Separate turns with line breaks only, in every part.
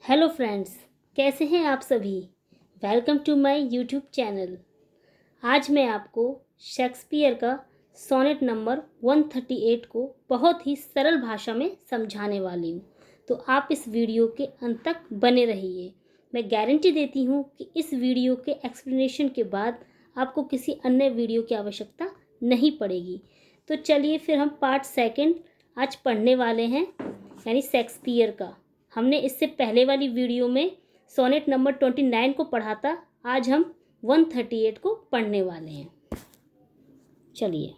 Hello friends, कैसे हैं आप सभी। Welcome to my YouTube channel. आज मैं आपको शेक्सपियर का सोनेट नंबर 138 को बहुत ही सरल भाषा में समझाने वाली हूँ, तो आप इस वीडियो के अंत तक बने रहिए। मैं गारंटी देती हूँ कि इस वीडियो के एक्सप्लेनेशन के बाद आपको किसी अन्य वीडियो की आवश्यकता नहीं पड़ेगी। तो चलिए फिर हम पार्ट सेकंड आज पढ़ने वाले हैं, यानी शेक्सपियर का। हमने इससे पहले वाली वीडियो में सोनेट नंबर 29 को पढ़ा था। आज हम 138 को पढ़ने वाले हैं। चलिए,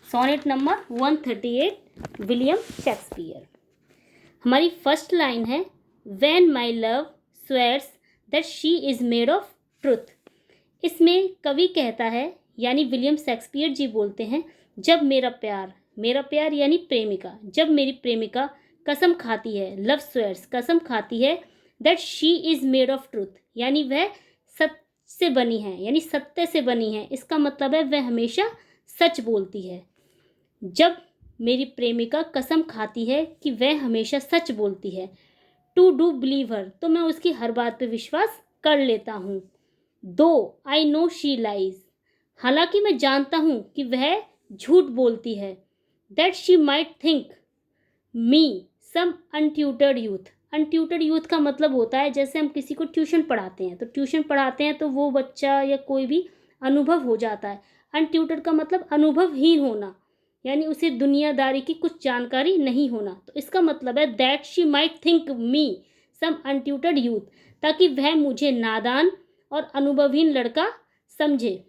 सोनेट नंबर 138 विलियम शेक्सपियर। हमारी फर्स्ट लाइन है, when my love swears that she is made of truth. इसमें कवि कहता है, यानी विलियम शेक्सपियर जी बोलते हैं, जब मेरा प्यार यानी प्रेमिका, जब मेरी प्रेमिका कसम खाती है, लव स्वेयर्स कसम खाती है, that she is made of truth, यानी वह सत्य से बनी है, यानी सत्य से बनी है। इसका मतलब है वह हमेशा सच बोलती है। जब मेरी प्रेमिका कसम खाती है कि वह हमेशा सच बोलती है, टू डू बिलीव हर, तो मैं उसकी हर बात पे विश्वास कर लेता हूँ। दो आई नो शी लाइज, हालांकि मैं जानता हूँ कि वह झूठ बोलती है। That she might think me some untutored youth. Untutored youth का मतलब होता है, जैसे हम किसी को ट्यूशन पढ़ाते हैं तो वो बच्चा या कोई भी अनुभव हो जाता है। अनट्यूटर्ड का मतलब अनुभवहीन होना, यानी उसे दुनियादारी की कुछ जानकारी नहीं होना। तो इसका मतलब है that she might think me some untutored youth, ताकि वह मुझे नादान और अनुभवहीन लड़का समझे।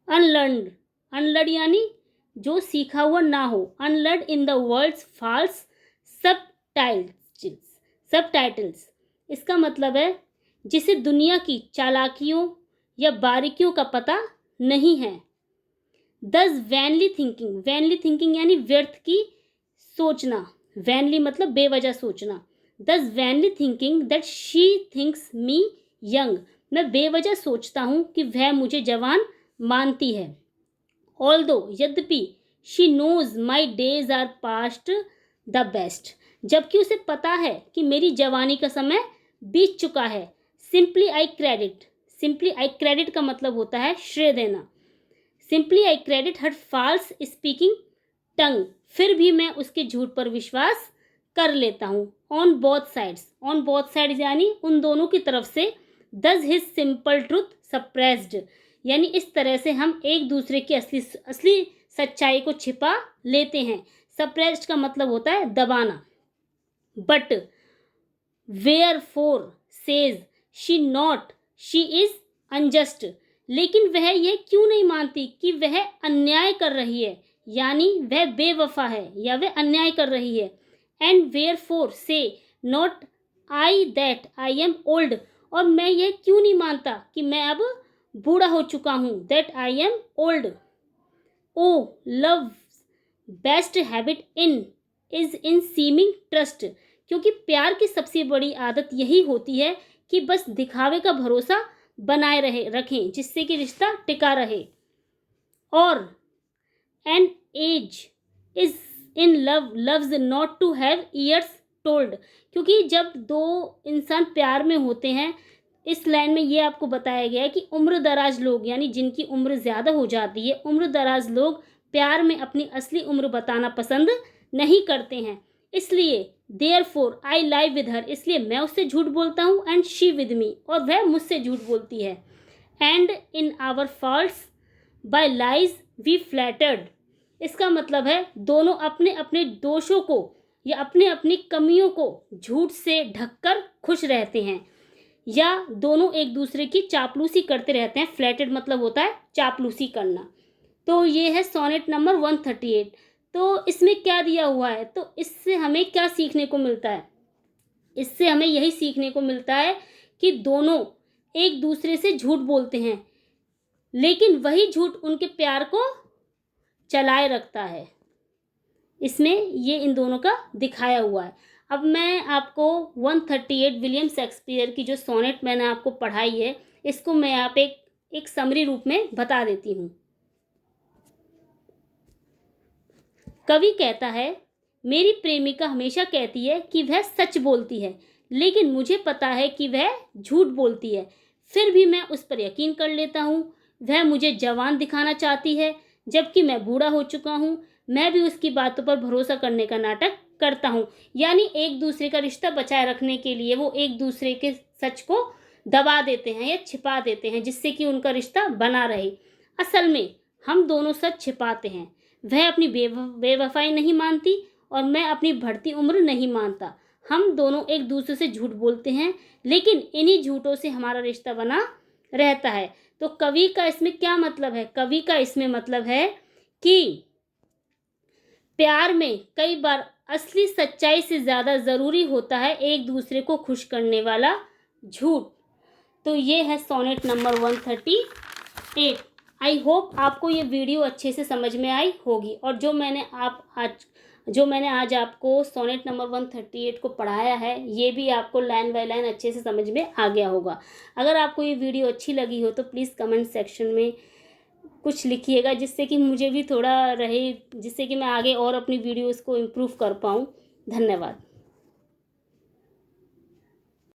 अनलर्नड, अनलर्न यानी जो सीखा हुआ ना हो। Unlearn in the world's false subtitles, इसका मतलब है जिसे दुनिया की चालाकियों या बारीकियों का पता नहीं है। दस वैनली थिंकिंग यानी व्यर्थ की सोचना। वैनली मतलब बेवजह सोचना। Thus vainly thinking that she thinks me young, मैं बेवजह सोचता हूँ कि वह मुझे जवान मानती है। ऑल्दो, यद्यपि, she knows my days are past the best, जबकि उसे पता है कि मेरी जवानी का समय बीत चुका है। सिंपली आई क्रेडिट का मतलब होता है श्रेय देना। Simply I credit her false speaking tongue, फिर भी मैं उसके झूठ पर विश्वास कर लेता हूँ। ऑन बोथ साइड्स यानी उन दोनों की तरफ से। दस हिज सिंपल ट्रूथ सप्रेस्ड, यानी इस तरह से हम एक दूसरे की असली सच्चाई को छिपा लेते हैं। सप्रेस्ड का मतलब होता है दबाना। But wherefore says she not she is unjust, लेकिन वह यह क्यों नहीं मानती कि वह अन्याय कर रही है, यानी वह बेवफा है या वह अन्याय कर रही है। एंड वेयर फोर से not I that I am old, और मैं यह क्यों नहीं मानता कि मैं अब बूढ़ा हो चुका हूँ। That I am old. O love best habit is in seeming trust, क्योंकि प्यार की सबसे बड़ी आदत यही होती है कि बस दिखावे का भरोसा बनाए रखें, जिससे कि रिश्ता टिका रहे। और and age is in loves not to have years told, क्योंकि जब दो इंसान प्यार में होते हैं, इस लाइन में ये आपको बताया गया है कि उम्र दराज लोग, यानी जिनकी उम्र ज़्यादा हो जाती है, उम्र दराज लोग प्यार में अपनी असली उम्र बताना पसंद नहीं करते हैं। इसलिए therefore I lie with her, इसलिए मैं उससे झूठ बोलता हूँ। एंड शी विद मी, और वह मुझसे झूठ बोलती है। And in our faults by lies we flattered, इसका मतलब है दोनों अपने अपने दोषों को या अपने अपनी कमियों को झूठ से ढककर खुश रहते हैं, या दोनों एक दूसरे की चापलूसी करते रहते हैं। फ्लैटेड मतलब होता है चापलूसी करना। तो ये है सोनेट नंबर 138। तो इसमें क्या दिया हुआ है, तो इससे हमें क्या सीखने को मिलता है। इससे हमें यही सीखने को मिलता है कि दोनों एक दूसरे से झूठ बोलते हैं, लेकिन वही झूठ उनके प्यार को चलाए रखता है। इसमें ये इन दोनों का दिखाया हुआ है। अब मैं आपको 138 विलियम शेक्सपियर की जो सोनेट मैंने आपको पढ़ाई है, इसको मैं यहाँ पे एक समरी रूप में बता देती हूँ। कवि कहता है, मेरी प्रेमिका हमेशा कहती है कि वह सच बोलती है, लेकिन मुझे पता है कि वह झूठ बोलती है। फिर भी मैं उस पर यकीन कर लेता हूँ। वह मुझे जवान दिखाना चाहती है, जबकि मैं बूढ़ा हो चुका हूँ। मैं भी उसकी बातों पर भरोसा करने का नाटक करता हूँ। यानी एक दूसरे का रिश्ता बचाए रखने के लिए वो एक दूसरे के सच को दबा देते हैं या छिपा देते हैं, जिससे कि उनका रिश्ता बना रहे। असल में हम दोनों सच छिपाते हैं। वह अपनी बेवफाई नहीं मानती और मैं अपनी बढ़ती उम्र नहीं मानता। हम दोनों एक दूसरे से झूठ बोलते हैं, लेकिन इन्हीं झूठों से हमारा रिश्ता बना रहता है। तो कवि का इसमें क्या मतलब है? कवि का इसमें मतलब है कि प्यार में कई बार असली सच्चाई से ज़्यादा ज़रूरी होता है एक दूसरे को खुश करने वाला झूठ। तो ये है सोनेट नंबर 138। आई होप आपको ये वीडियो अच्छे से समझ में आई होगी, और जो मैंने आज आपको सोनेट नंबर 138 को पढ़ाया है, ये भी आपको लाइन बाय लाइन अच्छे से समझ में आ गया होगा। अगर आपको ये वीडियो अच्छी लगी हो तो प्लीज़ कमेंट सेक्शन में कुछ लिखिएगा, जिससे कि मुझे भी थोड़ा रहे, जिससे कि मैं आगे और अपनी वीडियोज़ को इम्प्रूव कर पाऊँ। धन्यवाद।